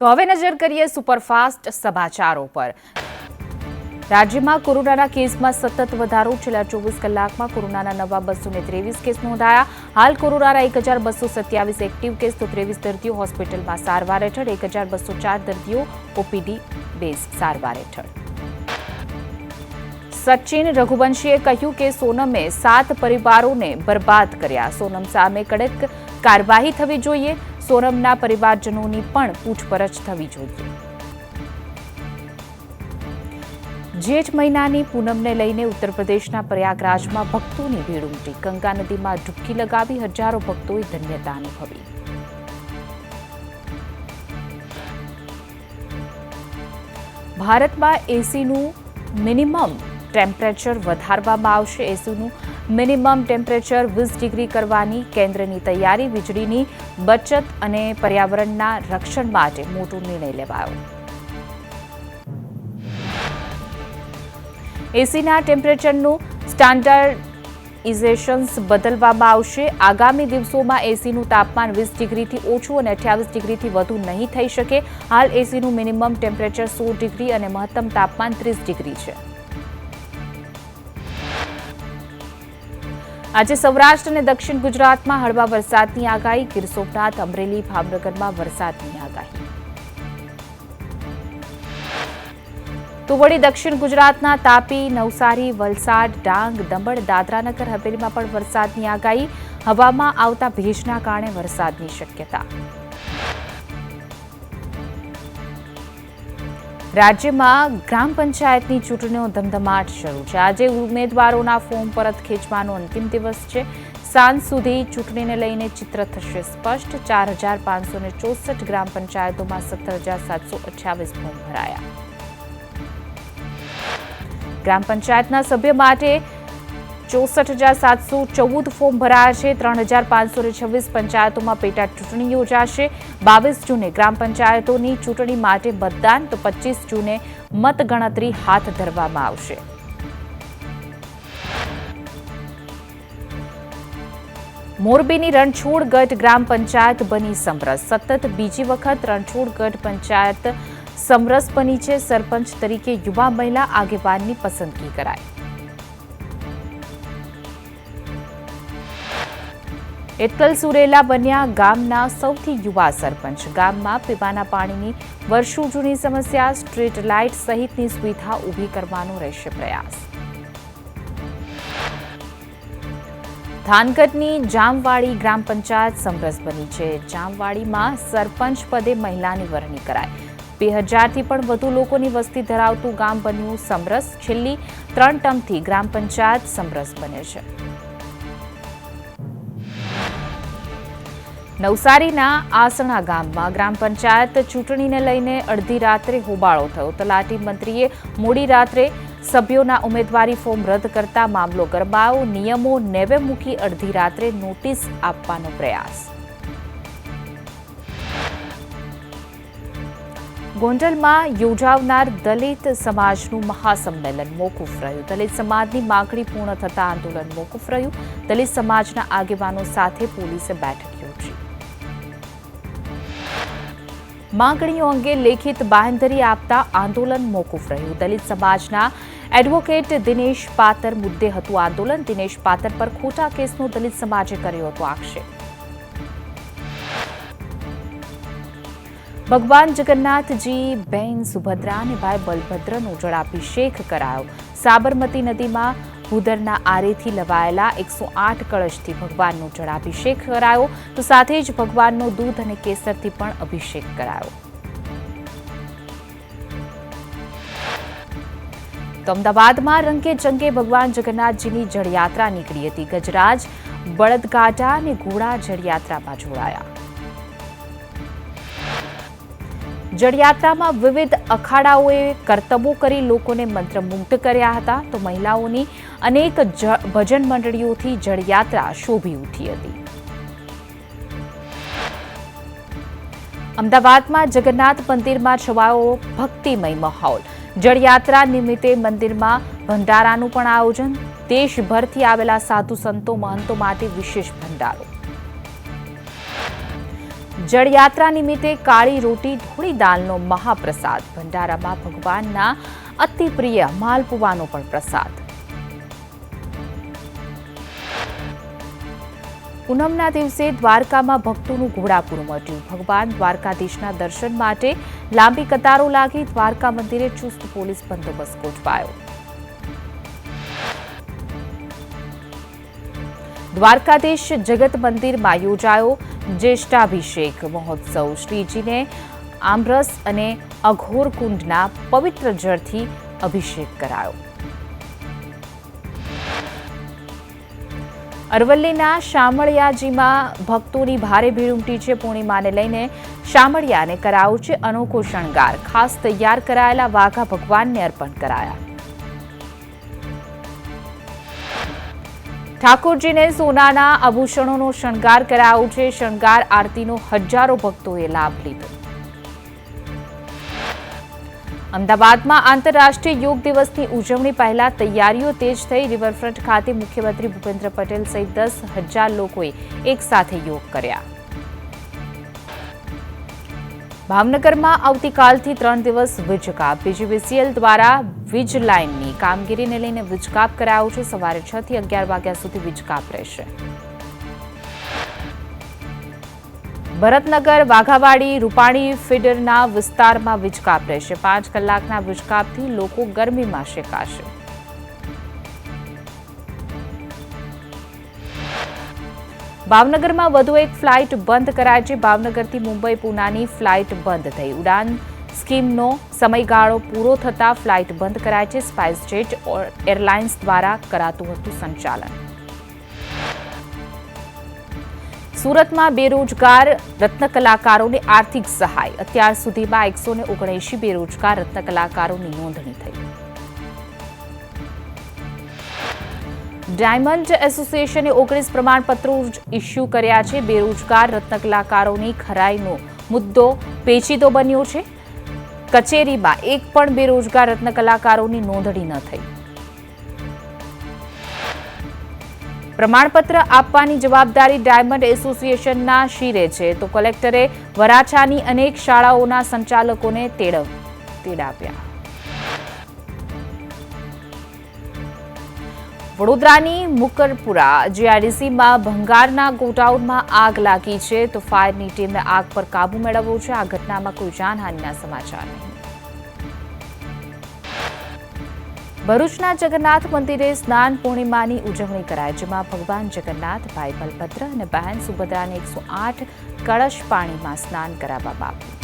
તો હવે નજર કરીએ સુપરફાસ્ટ સમાચારો પર। રાજ્યમાં કોરોનાના કેસમાં સતત વધારો। છેલ્લા 24 કલાકમાં કોરોનાના નવા 223 કેસ નોંધાયા। હાલ કોરોનાના 1227 એક્ટિવ કેસ તો 23 દર્દીઓ હોસ્પિટલમાં સારવાર હેઠળ। 1204 દર્દીઓ ઓપીડી બેઝ સારવાર હેઠળ। સચિન રઘુવંશીએ કહ્યું કે સોનમે 7 પરિવારોને બરબાદ કર્યા। સોનમ સામે કડક કાર્યવાહી થવી જોઈએ। સોનમના પરિવારજનોની પણ પૂછપરછ થવી જોઈએ। જેઠ મહિનાની પૂનમને લઈને ઉત્તર પ્રદેશના પ્રયાગરાજમાં ભક્તોની ભીડ ઉમટી। ગંગા નદીમાં ડૂબકી લગાવી હજારો ભક્તોએ ધન્યતા અનુભવી। ભારતમાં એસીનું મિનિમમ ટેમ્પરેચર વધારવામાં આવશે। એસીનું મિનિમમ ટેમ્પરેચર 20 ડિગ્રી કરવાની કેન્દ્રની તૈયારી। વીજળીની બચત અને પર્યાવરણના રક્ષણ માટે મોટો નિર્ણય લેવાયો। એસીના ટેમ્પરેચરનું સ્ટાન્ડર્ડાઇઝેશન બદલવામાં આવશે। આગામી દિવસોમાં એસીનું તાપમાન 20 ડિગ્રીથી ઓછું અને 28 ડિગ્રીથી વધુ નહીં થઈ શકે। હાલ એસીનું મિનિમમ ટેમ્પરેચર 16 ડિગ્રી અને મહત્તમ તાપમાન 30 ડિગ્રી છે। આજે સૌરાષ્ટ્ર અને દક્ષિણ ગુજરાતમાં હળવા વરસાદની આગાહી। ગીર સોમનાથ, અમરેલી, ભાવનગરમાં વરસાદની આગાહી। તો વળી દક્ષિણ ગુજરાતના તાપી, નવસારી, વલસાડ, ડાંગ, દમણ, દાદરાનગર હવેલીમાં પણ વરસાદની આગાહી। હવામાં આવતા ભેજના કારણે વરસાદની શક્યતા। રાજ્યમાં ગ્રામ પંચાયતની ચૂંટણીનો ધમધમાટ શરૂ છે। આજે ઉમેદવારોના ફોર્મ પરત ખેંચવાનો અંતિમ દિવસ છે। સાંજ સુધી ચૂંટણીને લઈને ચિત્ર થશે સ્પષ્ટ। 4564 ગ્રામ પંચાયતોમાં 17728 ફોર્મ ભરાયા। ગ્રામ પંચાયતના સભ્ય માટે 64,714 ફોર્મ ભરાયા છે। 3,526 પંચાયતોમાં પેટા ચૂંટણી યોજાશે। 22 જૂને ગ્રામ પંચાયતોની ચૂંટણી માટે મતદાન તો 25 જૂને મતગણતરી હાથ ધરવામાં આવશે। મોરબીની રણછોડગઢ ગ્રામ પંચાયત બની સમરસ। સતત બીજી વખત રણછોડગઢ પંચાયત સમરસ બની છે। સરપંચ તરીકે યુવા મહિલા આગેવાનની પસંદગી કરાઈ। એતલ સુરેલા બન્યા ગામના સૌથી યુવા સરપંચ। ગામમાં પીવાના પાણીની વર્ષો જૂની સમસ્યા, સ્ટ્રીટ લાઇટ સહિતની સુવિધા ઊભી કરવાનો રહેશે પ્રયાસ। થાનગઢની જામવાડી ગ્રામ પંચાયત સમરસ બની છે। જામવાડીમાં સરપંચ પદે મહિલાની વરણી કરાઈ। 2000થી પણ વધુ લોકોની વસ્તી ધરાવતું ગામ બન્યું સમરસ। છેલ્લી 3 ટર્મથી ગ્રામ પંચાયત સમરસ બને છે। નવસારીના આસણા ગામમાં ગ્રામ પંચાયત ચૂંટણીને લઈને અડધી રાત્રે હોબાળો થયો। તલાટી મંત્રીએ મોડી રાત્રે સભ્યોના ઉમેદવારી ફોર્મ રદ કરતા મામલો ગરમાયો। નિયમો નેવે મૂકી અડધી રાત્રે નોટિસ આપવાનો પ્રયાસ। ગોંડલમાં યોજાનાર દલિત સમાજનું મહાસંમેલન મોકૂફ રહ્યું। દલિત સમાજની માંગણી પૂર્ણ થતા આંદોલન મોકૂફ રહ્યું। દલિત સમાજના આગેવાનો સાથે પોલીસે બેઠક યોજી। માંગણીઓ અંગે લેખિત બાંહેધરી આપતા આંદોલન મોકૂફ રહ્યું। દલિત સમાજના એડવોકેટ દિનેશ પાતર મુદ્દે હતું આંદોલન। દિનેશ પાતર પર ખોટા કેસનો દલિત સમાજે કર્યો હતો આક્ષેપ। ભગવાન જગન્નાથજી, બહેન સુભદ્રા અને ભાઈ બલભદ્રનો જળાભિષેક કરાયો। સાબરમતી નદીમાં ભૂદરના આરેથી લવાયેલા 108 કળશથી ભગવાનનો જળાભિષેક કરાયો તો સાથે જ ભગવાનનો દૂધ અને કેસરથી પણ અભિષેક કરાયો। તો અમદાવાદમાં રંગે ચંગે ભગવાન જગન્નાથજીની જળયાત્રા નીકળી હતી। ગજરાજ, બળદગાડા અને ઘોડા જળયાત્રામાં જોડાયા। જળયાત્રામાં વિવિધ અખાડાઓએ કરતબો કરી લોકોને મંત્રમુગ્ધ કર્યા હતા તો મહિલાઓની અનેક ભજન મંડળીઓથી જળયાત્રા શોભી ઉઠી હતી। અમદાવાદમાં જગન્નાથ મંદિરમાં છવાયો ભક્તિમય માહોલ। જળયાત્રા નિમિત્તે મંદિરમાં ભંડારાનું પણ આયોજન। દેશભરથી આવેલા સાધુ સંતો મહંતો માટે વિશેષ ભંડારો। જળયાત્રા નિમિત્તે કાળી રોટી ધોળી દાળનો મહાપ્રસાદ. ભંડારામાં ભગવાનના અતિ પ્રિય માલપુવાનો પણ પ્રસાદ. પૂનમના દિવસે દ્વારકામાં ભક્તોનું ઘોડાપૂર ઉમટ્યું. ભગવાન દ્વારકાધીશના દર્શન માટે લાંબી કતારો લાગી. દ્વારકા મંદિરે ચુસ્ત પોલીસ બંદોબસ્ત ગોઠવાયો. દ્વારકાધીશ જગત મંદિરમાં યોજાયો જ્યેષ્ઠાભિષેક મહોત્સવ. શ્રીજીને આમરસ અને અઘોરકુંડના પવિત્ર જળથી અભિષેક કરાયો. અરવલ્લીના શામળિયાજીમાં ભક્તોની ભારે ભીડ ઉમટી છે. પૂર્ણિમાને લઈને શામળિયાને કરાયો છે અનોખો શણગાર. ખાસ તૈયાર કરાયેલા વાઘા ભગવાનને અર્પણ કરાયા. ઠાકોરજીને સોનાના આભૂષણોનો શણગાર કરાયો છે. શણગાર આરતીનો હજારો ભક્તોએ લાભ લીધો. અમદાવાદમાં આંતરરાષ્ટ્રીય યોગ દિવસની ઉજવણી પહેલા તૈયારીઓ તેજ થઈ. રિવરફ્રન્ટ ખાતે મુખ્યમંત્રી ભૂપેન્દ્ર પટેલ સહિત 10,000 લોકોએ એકસાથે યોગ કર્યા. ભાવનગરમાં આવતીકાલથી 3 દિવસ વીજકાપ. પીજીવીસીએલ દ્વારા વીજ લાઇનની કામગીરીને લઈને વીજકાપ કરાયો છે. સવારે 6 થી 11 વાગ્યા સુધી વીજકાપ રહેશે. ભરતનગર વાઘાવાડી રૂપાણી ફીડરના વિસ્તારમાં વીજકાપ રહેશે. 5 કલાકના વીજકાપથી લોકો ગરમીમાં શેકાશે. ભાવનગરમાં વધુ એક ફ્લાઇટ બંધ કરાય છે. ભાવનગરથી મુંબઈ પૂનાની ફ્લાઇટ બંધ થઈ. ઉડાન સ્કીમનો સમયગાળો પૂરો થતા ફ્લાઇટ બંધ કરાય છે. સ્પાઇસજેટ એરલાઇન્સ દ્વારા કરાતું હતું સંચાલન. સુરતમાં બેરોજગાર રત્નકલાકારોને આર્થિક સહાય. અત્યાર સુધીમાં 179 બેરોજગાર રત્નકલાકારોની નોંધણી થઈ. ડાયમંડ એસોસિએશને 19 પ્રમાણપત્રો ઇસ્યુ કર્યા છે. બેરોજગાર રત્નકલાકારોની ખરાઈનો મુદ્દો પેચીદો બન્યો છે. કચેરીમાં એક પણ બેરોજગાર રત્નકલાકારોની નોંધણી ન થઈ. પ્રમાણપત્ર આપવાની જવાબદારી ડાયમંડ એસોસિએશનના શિરે છે, તો કલેક્ટરે વરાછાની અનેક શાળાઓના સંચાલકોને તેડાવ્યા. વડોદરાની મુકરપુરા જીઆઈડીસીમાં ભંગારના ગોડાઉનમાં આગ લાગી છે, તો ફાયરની ટીમે આગ પર કાબુ મેળવ્યો છે. આ ઘટનામાં કોઈ જાનહાનિના સમાચાર નહીં. ભરૂચના જગન્નાથ મંદિરે સ્નાન પૂર્ણિમાની ઉજવણી કરાઈ, જેમાં ભગવાન જગન્નાથ, ભાઈ બલભદ્ર અને બહેન સુભદ્રાને 108 કળશ પાણીમાં સ્નાન કરાવવામાં આવ્યું.